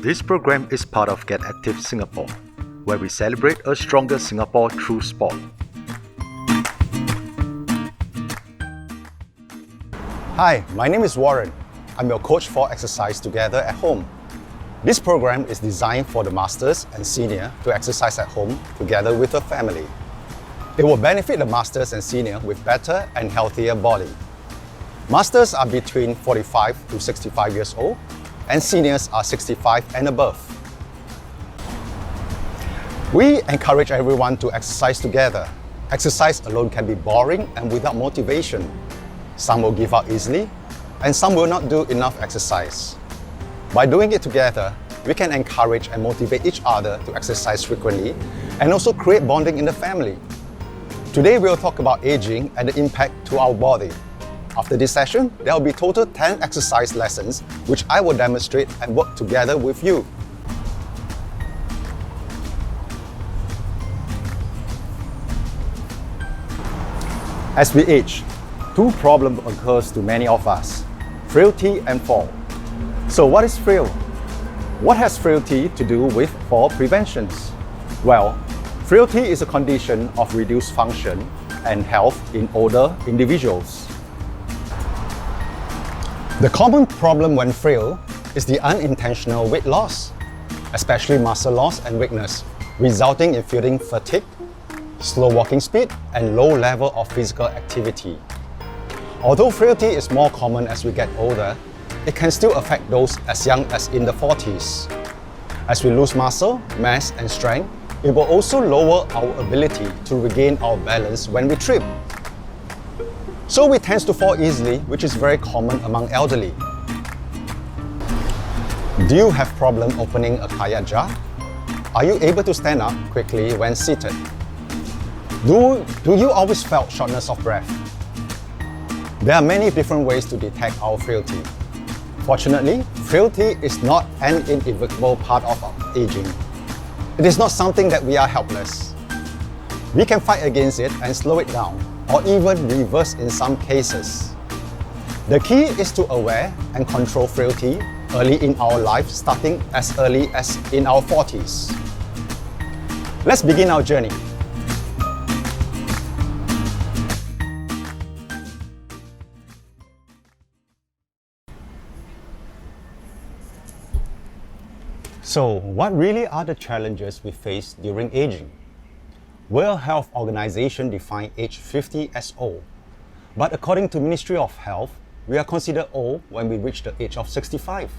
This program is part of GetActive Singapore, where we celebrate a stronger Singapore through sport. Hi, my name is Warren. I'm your coach for Exercise Together at Home. This program is designed for the masters and senior to exercise at home together with a family. It will benefit the masters and senior with better and healthier body. Masters are between 45 to 65 years old, and seniors are 65 and above. We encourage everyone to exercise together. Exercise alone can be boring and without motivation. Some will give up easily, and some will not do enough exercise. By doing it together, we can encourage and motivate each other to exercise frequently and also create bonding in the family. Today we'll talk about aging and the impact to our body. After this session, there will be total 10 exercise lessons which I will demonstrate and work together with you. As we age, two problems occurs to many of us: frailty and fall. So what is frail? What has frailty to do with fall preventions? Well, frailty is a condition of reduced function and health in older individuals. The common problem when frail is the unintentional weight loss, especially muscle loss and weakness, resulting in feeling fatigue, slow walking speed, and low level of physical activity. Although frailty is more common as we get older, it can still affect those as young as in the 40s. As we lose muscle, mass, and strength, it will also lower our ability to regain our balance when we trip. So we tend to fall easily, which is very common among elderly. Do you have problem opening a kaya jar? Are you able to stand up quickly when seated? Do you always felt shortness of breath? There are many different ways to detect our frailty. Fortunately, frailty is not an inevitable part of our aging. It is not something that we are helpless. We can fight against it and slow it down, or even reverse in some cases. The key is to aware and control frailty early in our life, starting as early as in our 40s. Let's begin our journey. So, what really are the challenges we face during aging? World Health Organization define age 50 as old, but according to Ministry of Health, we are considered old when we reach the age of 65,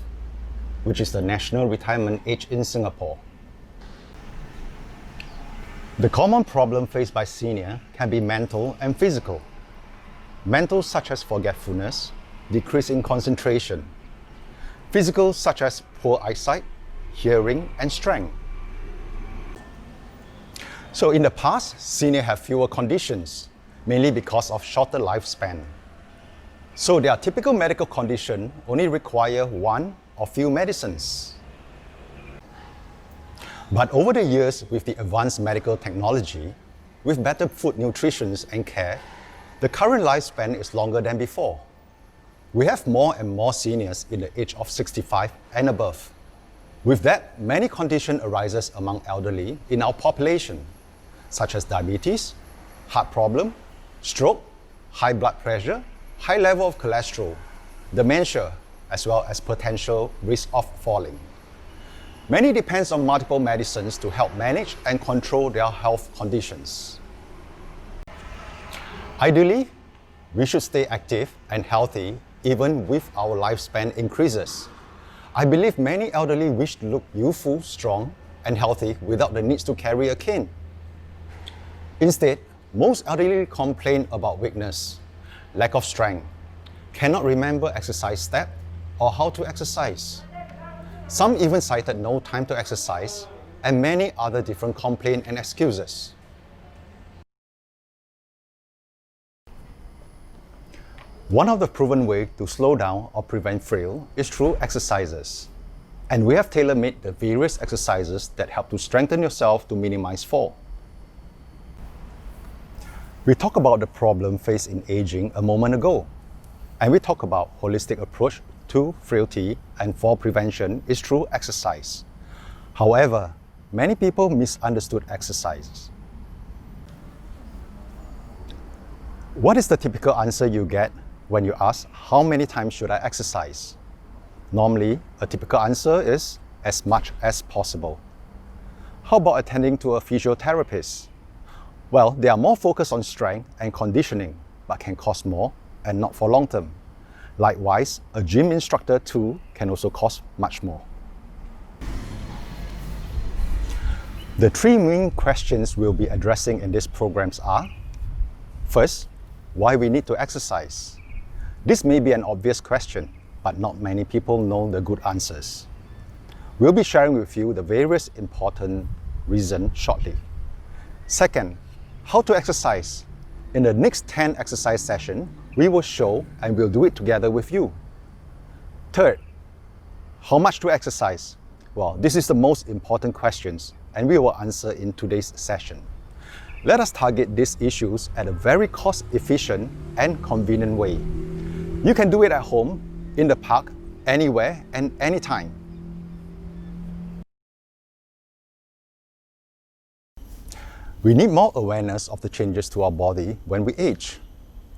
which is the national retirement age in Singapore. The common problem faced by seniors can be mental and physical. Mental such as forgetfulness, decrease in concentration. Physical such as poor eyesight, hearing, and strength. So in the past, seniors have fewer conditions, mainly because of shorter lifespan. So their typical medical condition only require one or few medicines. But over the years, with the advanced medical technology, with better food nutrition and care, the current lifespan is longer than before. We have more and more seniors in the age of 65 and above. With that, many conditions arises among elderly in our population, such as diabetes, heart problem, stroke, high blood pressure, high level of cholesterol, dementia, as well as potential risk of falling. Many depends on multiple medicines to help manage and control their health conditions. Ideally, we should stay active and healthy even with our lifespan increases. I believe many elderly wish to look youthful, strong, and healthy without the need to carry a cane. Instead, most elderly complain about weakness, lack of strength, cannot remember exercise steps or how to exercise. Some even cited no time to exercise, and many other different complaints and excuses. One of the proven ways to slow down or prevent frail is through exercises. And we have tailor-made the various exercises that help to strengthen yourself to minimize fall. We talked about the problem faced in aging a moment ago, and we talked about holistic approach to to frailty and fall prevention is through exercise. However, many people misunderstood exercise. What is the typical answer you get when you ask, how many times should I exercise? Normally, a typical answer is as much as possible. How about attending to a physiotherapist? Well, they are more focused on strength and conditioning, but can cost more and not for long term. Likewise, a gym instructor too can also cost much more. The three main questions we'll be addressing in these programs are: first, why we need to exercise. This may be an obvious question, but not many people know the good answers. We'll be sharing with you the various important reasons shortly. Second, how to exercise. In the next 10 exercise sessions, we will show and we'll do it together with you. Third, how much to exercise? Well, this is the most important questions and we will answer in today's session. Let us target these issues at a very cost-efficient and convenient way. You can do it at home, in the park, anywhere and anytime. We need more awareness of the changes to our body when we age,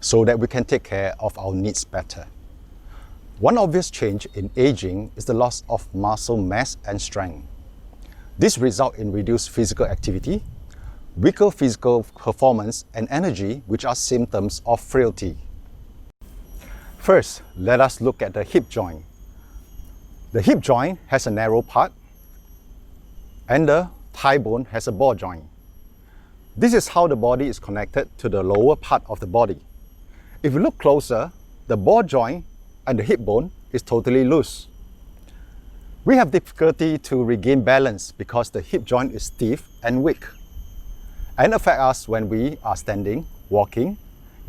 so that we can take care of our needs better. One obvious change in aging is the loss of muscle mass and strength. This results in reduced physical activity, weaker physical performance and energy, which are symptoms of frailty. First, let us look at the hip joint. The hip joint has a narrow part and the thigh bone has a ball joint. This is how the body is connected to the lower part of the body. If you look closer, the ball joint and the hip bone is totally loose. We have difficulty to regain balance because the hip joint is stiff and weak and affect us when we are standing, walking,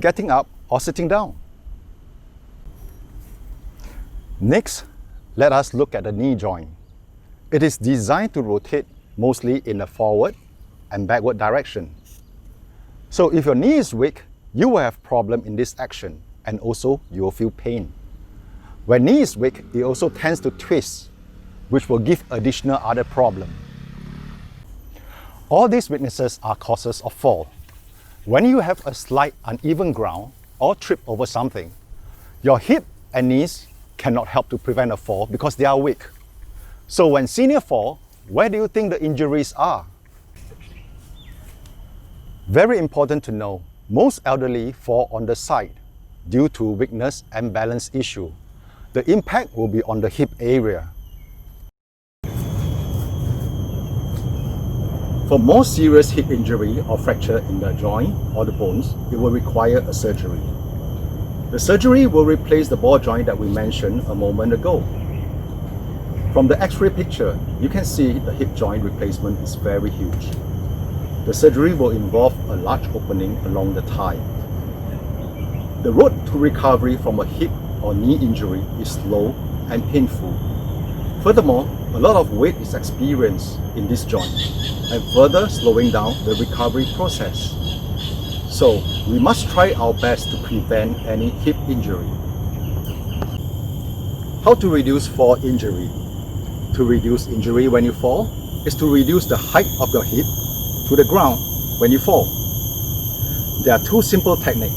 getting up or sitting down. Next, let us look at the knee joint. It is designed to rotate mostly in a forward and backward direction. So if your knee is weak, you will have problem in this action and also you will feel pain. When knee is weak, it also tends to twist, which will give additional other problem. All these weaknesses are causes of fall. When you have a slight uneven ground or trip over something, your hip and knees cannot help to prevent a fall because they are weak. So when senior fall, where do you think the injuries are? Very important to know, most elderly fall on the side due to weakness and balance issue. The impact will be on the hip area. For more serious hip injury or fracture in the joint or the bones, it will require a surgery. The surgery will replace the ball joint that we mentioned a moment ago. From the X-ray picture, you can see the hip joint replacement is very huge. The surgery will involve a large opening along the thigh. The road to recovery from a hip or knee injury is slow and painful. Furthermore, a lot of weight is experienced in this joint and further slowing down the recovery process. So, we must try our best to prevent any hip injury. How to reduce fall injury? To reduce injury when you fall is to reduce the height of your hip to the ground when you fall. There are two simple techniques.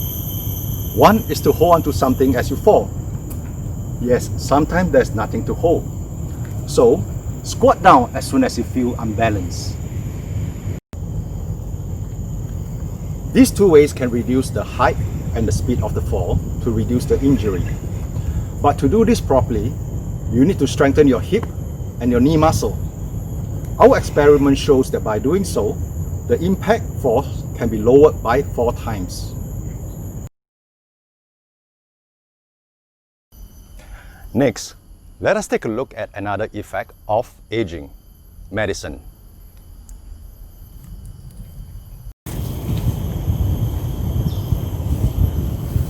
One is to hold on to something as you fall. Yes, sometimes there's nothing to hold. So, squat down as soon as you feel unbalanced. These two ways can reduce the height and the speed of the fall to reduce the injury. But to do this properly, you need to strengthen your hip and your knee muscle. Our experiment shows that by doing so, the impact force can be lowered by 4 times. Next, let us take a look at another effect of aging: medicine.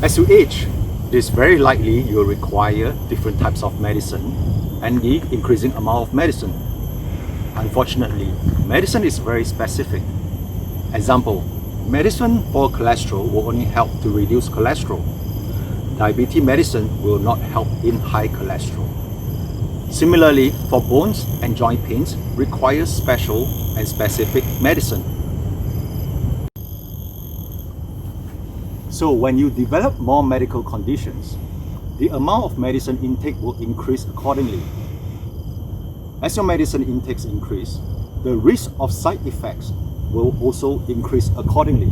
As you age, it is very likely you will require different types of medicine and the increasing amount of medicine. Unfortunately, medicine is very specific. Example, medicine for cholesterol will only help to reduce cholesterol. diabetes medicine will not help in high cholesterol. Similarly, for bones and joint pains requires special and specific medicine. So when you develop more medical conditions, the amount of medicine intake will increase accordingly. As your medicine intakes increase, the risk of side effects will also increase accordingly.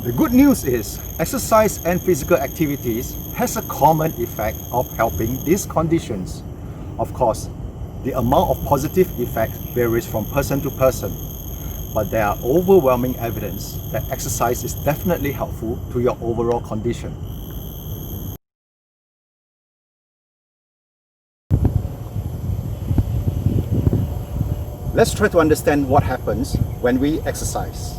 The good news is, exercise and physical activities has a common effect of helping these conditions. Of course, the amount of positive effect varies from person to person, but there are overwhelming evidence that exercise is definitely helpful to your overall condition. Let's try to understand what happens when we exercise.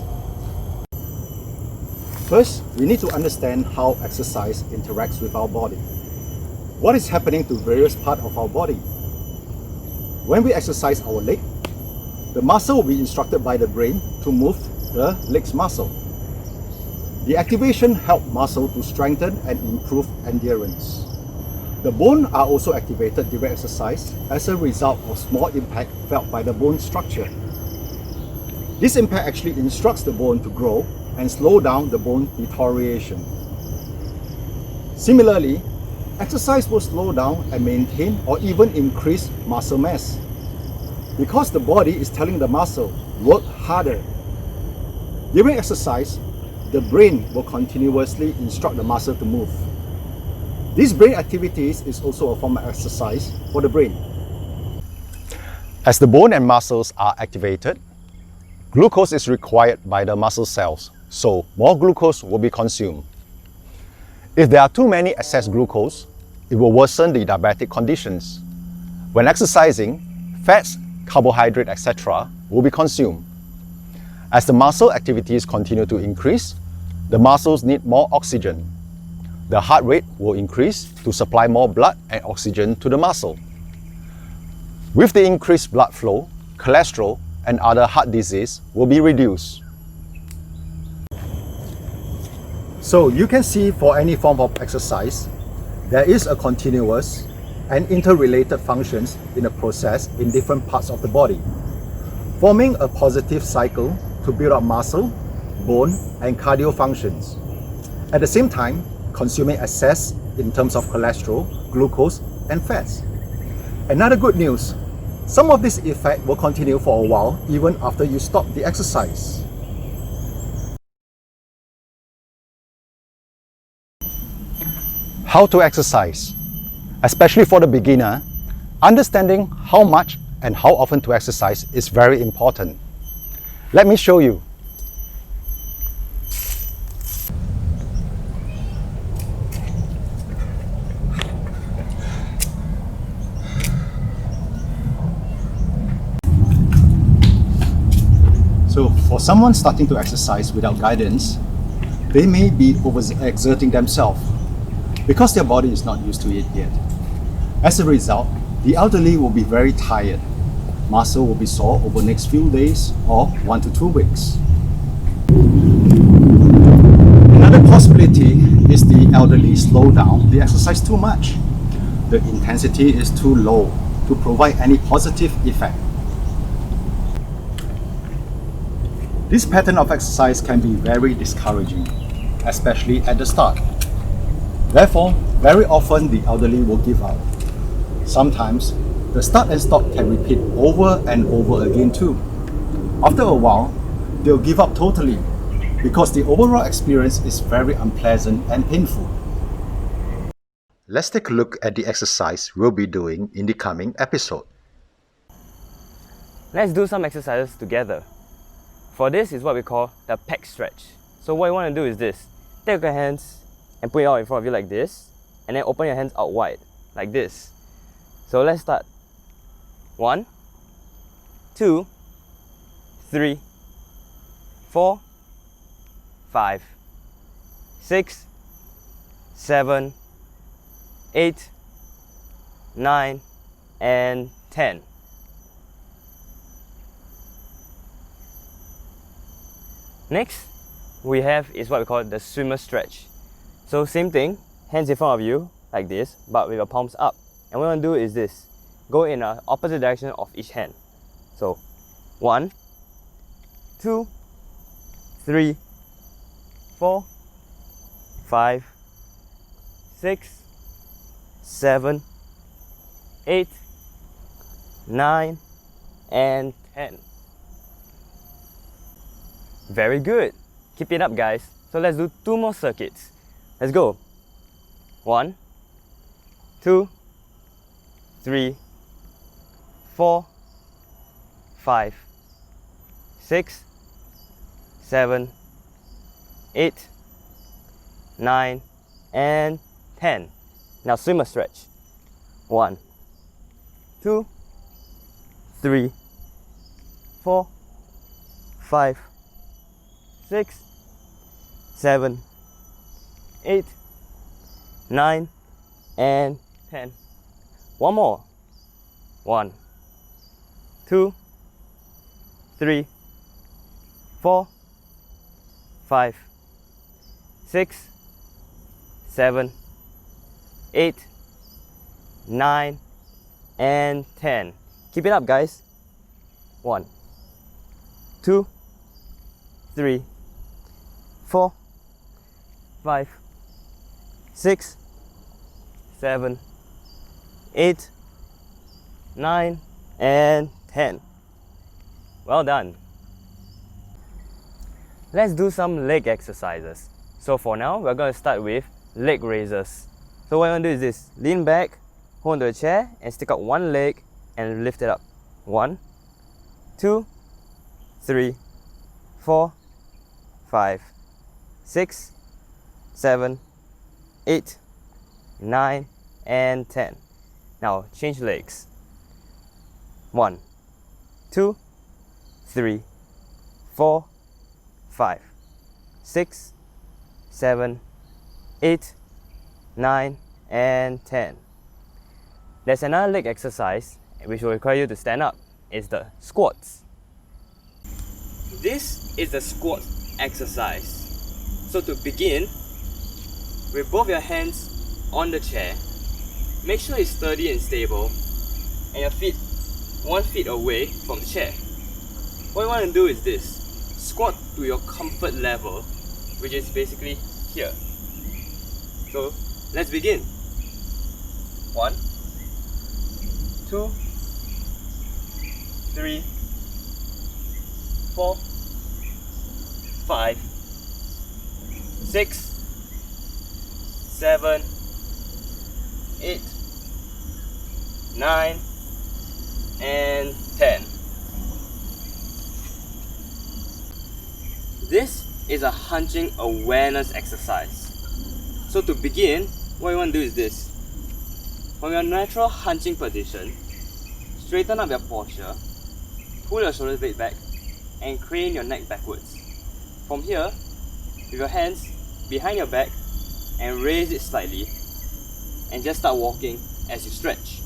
First, we need to understand how exercise interacts with our body. What is happening to various parts of our body? When we exercise our leg, the muscle will be instructed by the brain to move the leg's muscle. The activation helps muscle to strengthen and improve endurance. The bones are also activated during exercise as a result of small impact felt by the bone structure. This impact actually instructs the bone to grow and slow down the bone deterioration. Similarly, exercise will slow down and maintain or even increase muscle mass. Because the body is telling the muscle, work harder. During exercise, the brain will continuously instruct the muscle to move. These brain activities is also a form of exercise for the brain. As the bone and muscles are activated, glucose is required by the muscle cells, so more glucose will be consumed. If there are too many excess glucose, it will worsen the diabetic conditions. When exercising, fats, carbohydrate, etc. will be consumed. As the muscle activities continue to increase, the muscles need more oxygen. The heart rate will increase to supply more blood and oxygen to the muscle. With the increased blood flow, cholesterol and other heart disease will be reduced. So you can see for any form of exercise, there is a continuous and interrelated functions in a process in different parts of the body, forming a positive cycle to build up muscle, bone and cardio functions. At the same time, consuming excess in terms of cholesterol, glucose and fats. Another good news, some of this effect will continue for a while even after you stop the exercise. How to exercise? Especially for the beginner, understanding how much and how often to exercise is very important. Let me show you. So for someone starting to exercise without guidance, they may be overexerting themselves because their body is not used to it yet. As a result, the elderly will be very tired. Muscle will be sore over the next few days or 1 to 2 weeks. Another possibility is the elderly slow down the exercise too much. The intensity is too low to provide any positive effect. This pattern of exercise can be very discouraging, especially at the start. Therefore, very often the elderly will give up. Sometimes, the start and stop can repeat over and over again too. After a while, they'll give up totally because the overall experience is very unpleasant and painful. Let's take a look at the exercise we'll be doing in the coming episode. Let's do some exercises together. For this is what we call the pec stretch. So what you want to do is this. Take your hands and put it out in front of you like this, and then open your hands out wide like this. So let's start. 1, 2, 3, 4, 5, 6, 7, 8, 9, and 10. Next, we have is what we call the swimmer stretch. So same thing, hands in front of you like this, but with your palms up. And what we want to do is this, go in the opposite direction of each hand. So 1, 2, 3, 4, 5, 6, 7, 8, 9, and 10. Very good. Keep it up, guys. So let's do 2 more circuits. Let's go. 1, 2, 3, 4, 5, 6, 7, 8, 9, and 10. Now swimmer stretch. 1, 2, 3, 4, 5, 6, 7, 8, 9, and 10. One more. 1, 2, 3, 4, 5, 6, 7, 8, 9, and 10. Keep it up, guys. 1, 2, 3, 4, 5, 6, 7, 8, 9, and 10. Well done. Let's do some leg exercises. So for now, we're going to start with leg raises. So what you want to do is this, lean back, hold onto a chair, and stick out one leg and lift it up. 1, 2, 3, 4, 5, 6, 7, 8, 9, and 10. Now change legs. 1, 2, 3, 4, 5, 6, 7, 8, 9, and 10. There's another leg exercise which will require you to stand up. It's the squats. This is the squat exercise. So to begin, with both your hands on the chair, make sure it's sturdy and stable, and your feet 1 foot away from the chair. What you want to do is this, squat to your comfort level, which is basically here. So let's begin. 1, 2, 3, 4, 5, 6, 7, 8, 9, and 10. This is a hunching awareness exercise. So to begin, what you want to do is this. From your natural hunching position, straighten up your posture, pull your shoulders blade back, and crane your neck backwards. From here, with your hands behind your back, and raise it slightly, and just start walking as you stretch.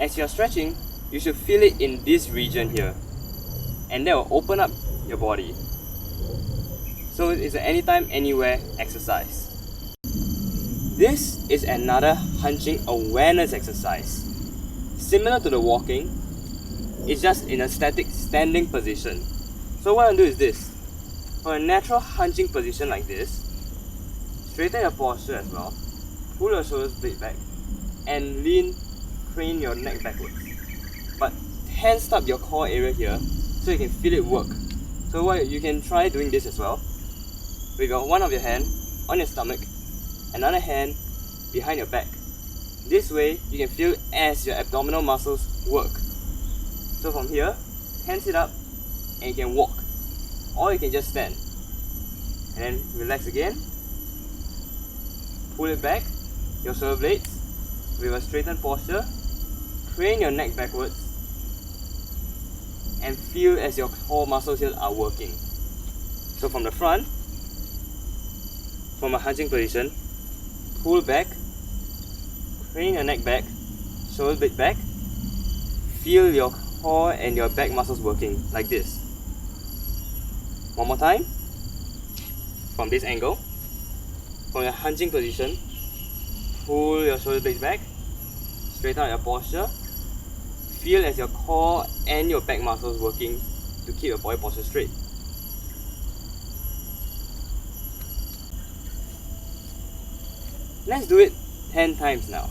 As you're stretching, you should feel it in this region here, and that will open up your body. So it's an anytime, anywhere exercise. This is another hunching awareness exercise. Similar to the walking, it's just in a static standing position. So what I'll do is this. For a natural hunching position like this, straighten your posture as well, pull your shoulders blade back, and crane your neck backwards. But tense up your core area here so you can feel it work. So what you can try doing this as well. With one of your hand on your stomach, another hand behind your back. This way you can feel as your abdominal muscles work. So from here, hands it up and you can walk. Or you can just stand. And then relax again. Pull it back, your shoulder blades, with a straightened posture. Crane your neck backwards. And feel as your core muscles here are working. So from the front, from a hunching position, pull back, crane your neck back, shoulder blade back, feel your core and your back muscles working like this. One more time, from this angle, from your hunching position, pull your shoulder blades back, straighten out your posture, feel as your core and your back muscles working to keep your body posture straight. Let's do it 10 times now.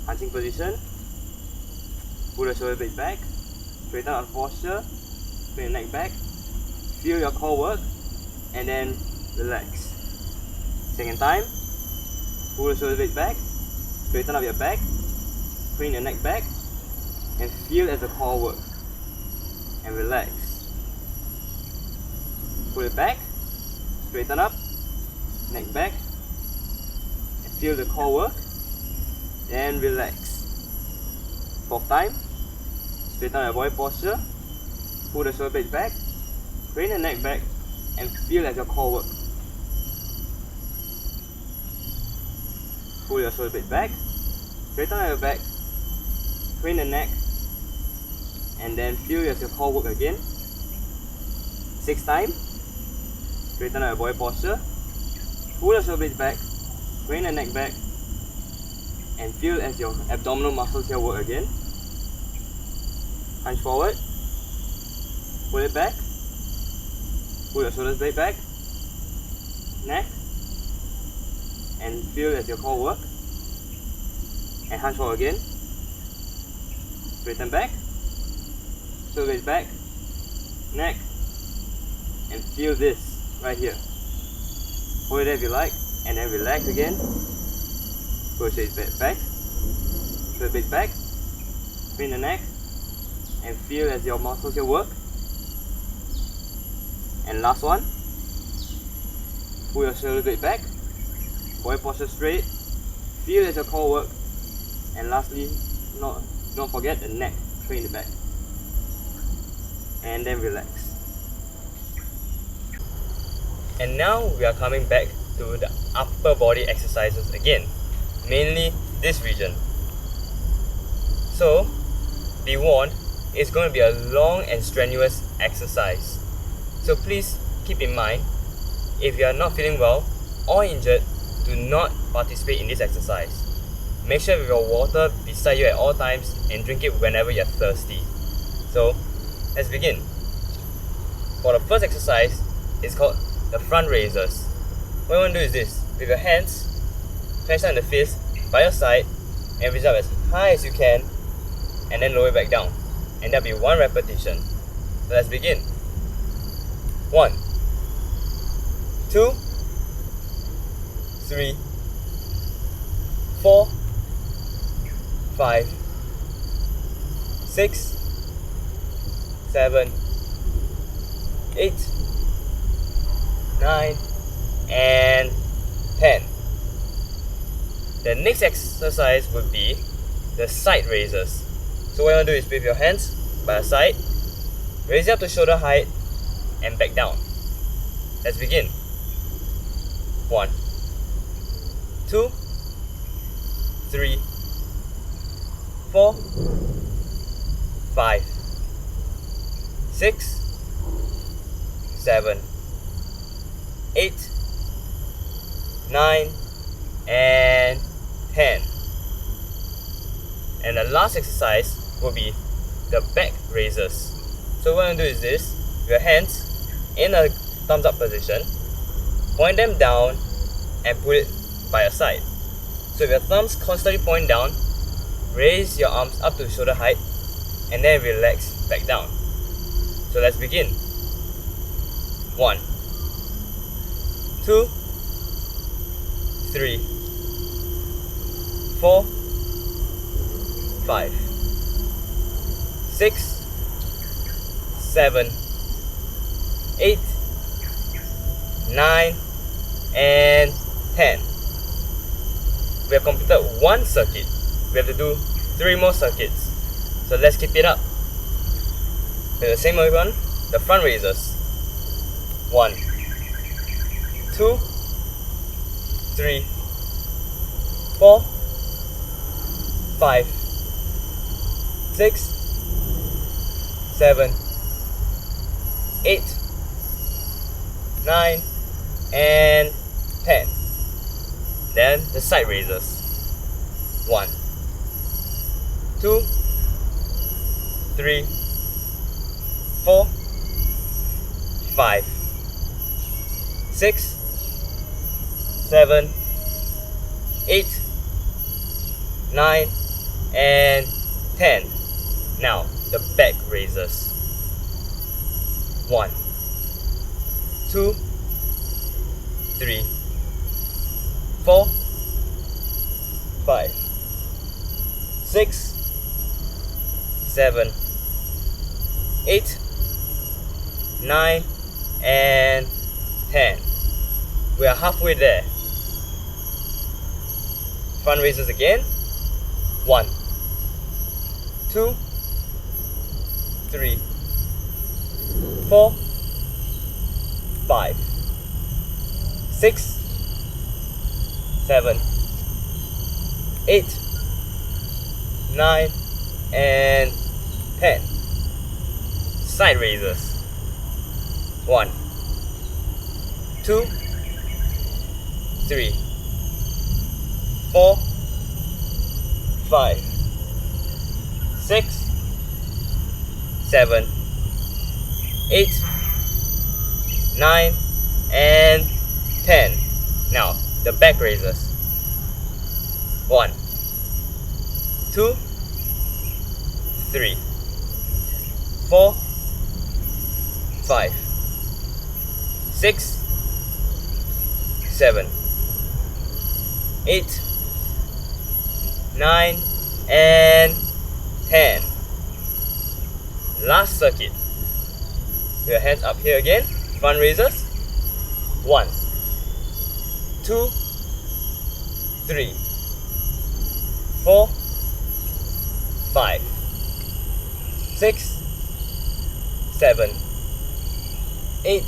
Hunching position, pull the shoulder blade back, straighten out the posture, bring your neck back, feel your core work, and then relax. Second time, pull the shoulder blade back, straighten up your back, bring your neck back, and feel as the core work, and relax. Pull it back, straighten up, neck back, and feel the core work, and relax. Fourth time, straighten out your body posture, pull the shoulder blade back, bring the neck back, and feel as your core work. Pull your shoulder blade back, straighten out your back, crane the neck, and then feel as your core work again. Sixth time, straighten out your body posture, pull your shoulder blade back, crane the neck back, and feel as your abdominal muscles here work again. Hunch forward, pull it back, pull your shoulders blade back, neck, and feel as your core work, and hunch forward again, straighten back, shoulder blades back, neck, and feel this right here. Hold it there if you like, and then relax again, pull your shoulders back, shoulder blades back, bring the neck, and feel as your muscles here work. And last one, pull your shoulder blade back, body posture straight, feel as your core work, and lastly, don't forget the neck, crane the back, and then relax. And now we are coming back to the upper body exercises again, mainly this region. So be warned, it's going to be a long and strenuous exercise. So please keep in mind, if you are not feeling well or injured, do not participate in this exercise. Make sure you have your water beside you at all times and drink it whenever you are thirsty. So let's begin. For the first exercise, it's called the front raisers. What you want to do is this: with your hands, press down the fist by your side and raise up as high as you can, and then lower it back down. And that'll be one repetition. So let's begin. 1, 2, 3, 4, 5, 6, 7, 8, 9, and 10. The next exercise would be the side raisers. So what you want to do is with your hands by your side, raise it up to shoulder height, and back down. Let's begin. 1, 2, 3, 4, 5, 6, 7, 8, 9, and 10. And the last exercise will be the back raisers. So what I'm going to do is this: your hands in a thumbs up position, point them down and put it by your side. So if your thumbs constantly point down, raise your arms up to shoulder height and then relax back down. So let's begin. 1, 2, 3, 4, 5, 6, 7, 8, 9, and 10. We have completed one circuit. We have to do 3 more circuits. So let's keep it up. With the same one, the front raisers. 1, 2, 3, 4, 5, 6, 7, 8, 9, and 10. Then the side raises. 1, 2, 3, 4, 5, 6, 7, 8, 9, and 10. Now the back raises. 1, 2, 3, 4, 5, 6, 7, 8, 9, and 10. We are halfway there. Front raises again. 1, 2, 3, 4, 5, 6, 7, 8, 9, and 10. Side raises. 1, 2, 3, 4, 5, 6, 7, 8, 9, and 10. Now the back raises. 1, 2, 3, 4, 5, 6, 7, 8, 9, and 10. Last circuit. Put your hands up here again. Front raises. 1, 2, 3, 4, 5, 6, 7, 8,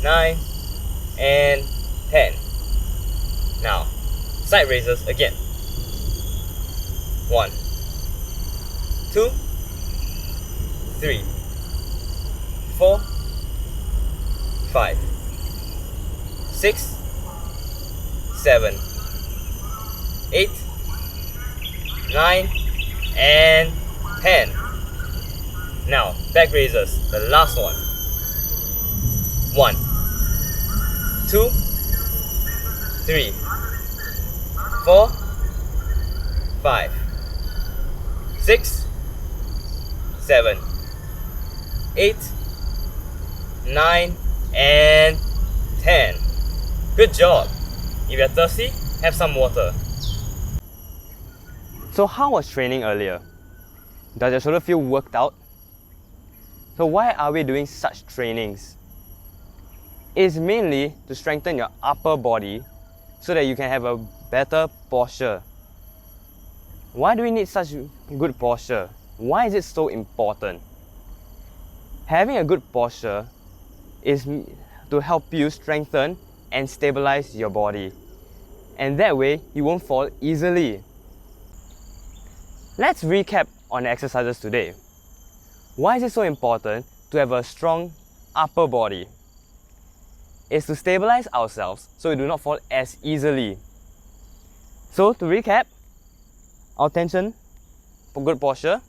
9, and 10. Now, side raises again. 1, 2, 3, 4, 5, 6, 7, 8, 9, and 10. Now, back raises, the last one. 1, 2, 3, 4, 5, 6, 7, 8, 9, and 10. Good job. If you're thirsty, have some water. So how was training earlier? Does your shoulder feel worked out? So why are we doing such trainings? It's mainly to strengthen your upper body so that you can have a better posture. Why do we need such good posture? Why is it so important? Having a good posture is to help you strengthen and stabilize your body. And that way, you won't fall easily. Let's recap on the exercises today. Why is it so important to have a strong upper body? It's to stabilize ourselves so we do not fall as easily. So to recap, our tension for good posture,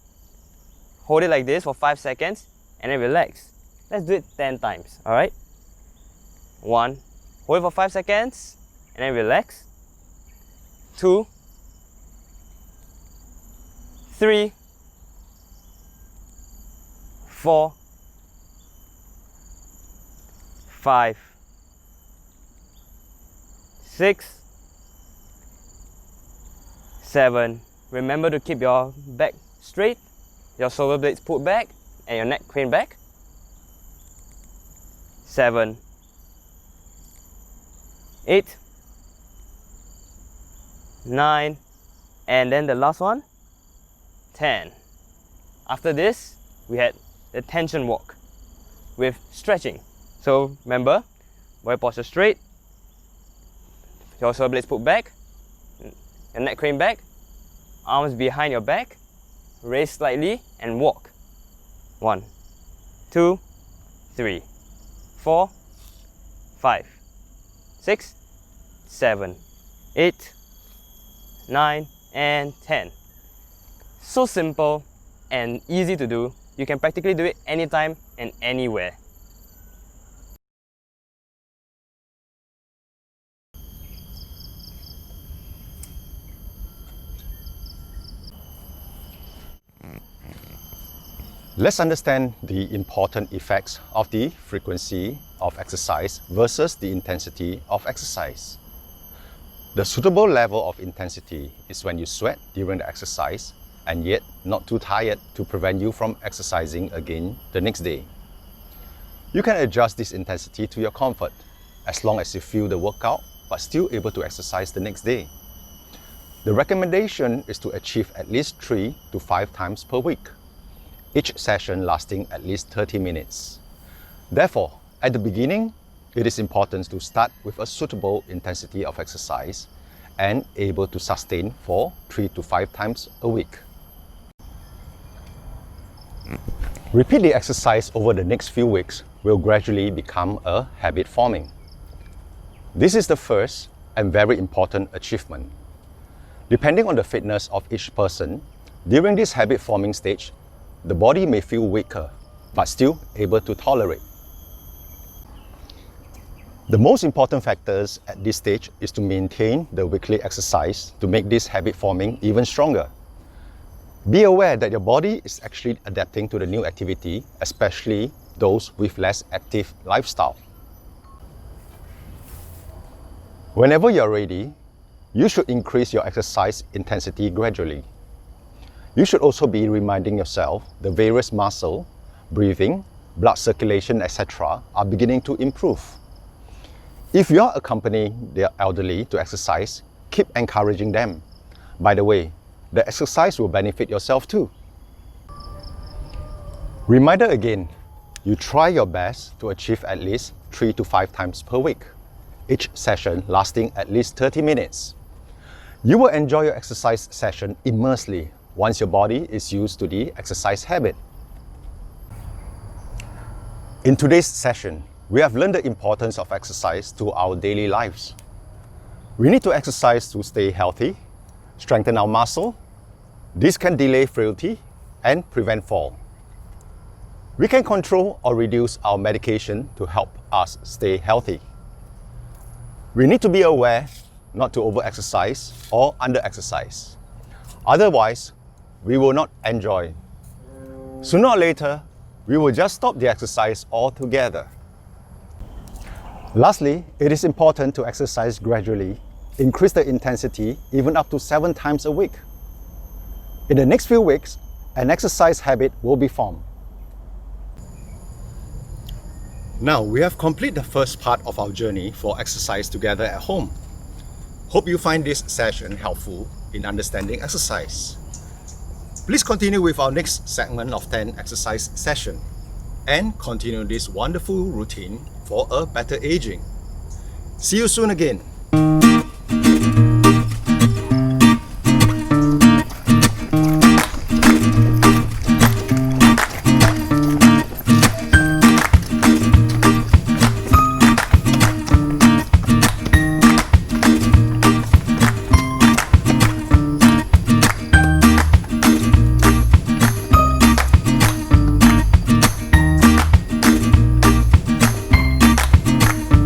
hold it like this for 5 seconds and then relax. Let's do it 10 times, alright? 1, hold it for 5 seconds and then relax. 2, 3, 4, 5, 6, 7. Remember to keep your back straight, your shoulder blades put back, and your neck craned back. 7, 8, 9, and then the last one, 10. After this, we had the tension walk with stretching. So remember, body posture straight, your shoulder blades put back, your neck crane back, arms behind your back, raise slightly and walk. 1, 2, 3, 4, 5, 6, 7, 8, 9, and 10. So simple and easy to do. You can practically do it anytime and anywhere. Let's understand the important effects of the frequency of exercise versus the intensity of exercise. The suitable level of intensity is when you sweat during the exercise and yet not too tired to prevent you from exercising again the next day. You can adjust this intensity to your comfort as long as you feel the workout but still able to exercise the next day. The recommendation is to achieve at least 3 to 5 times per week, each session lasting at least 30 minutes. Therefore, at the beginning, it is important to start with a suitable intensity of exercise and able to sustain for 3 to 5 times a week. Repeat the exercise over the next few weeks will gradually become a habit forming. This is the first and very important achievement. Depending on the fitness of each person, during this habit forming stage, the body may feel weaker, but still able to tolerate. The most important factors at this stage is to maintain the weekly exercise to make this habit forming even stronger. Be aware that your body is actually adapting to the new activity, especially those with less active lifestyle. Whenever you're ready, you should increase your exercise intensity gradually. You should also be reminding yourself the various muscle, breathing, blood circulation, etc. are beginning to improve. If you are accompanying the elderly to exercise, keep encouraging them. By the way, the exercise will benefit yourself too. Reminder again, you try your best to achieve at least 3 to 5 times per week, each session lasting at least 30 minutes. You will enjoy your exercise session immensely once your body is used to the exercise habit. In today's session, we have learned the importance of exercise to our daily lives. We need to exercise to stay healthy, strengthen our muscle. This can delay frailty and prevent fall. We can control or reduce our medication to help us stay healthy. We need to be aware not to over-exercise or under-exercise. Otherwise, we will not enjoy. Sooner or later, we will just stop the exercise altogether. Lastly, it is important to exercise gradually, increase the intensity even up to 7 times a week. In the next few weeks, an exercise habit will be formed. Now, we have completed the first part of our journey for exercise together at home. Hope you find this session helpful in understanding exercise. Please continue with our next segment of 10 exercise session and continue this wonderful routine for a better aging. See you soon again.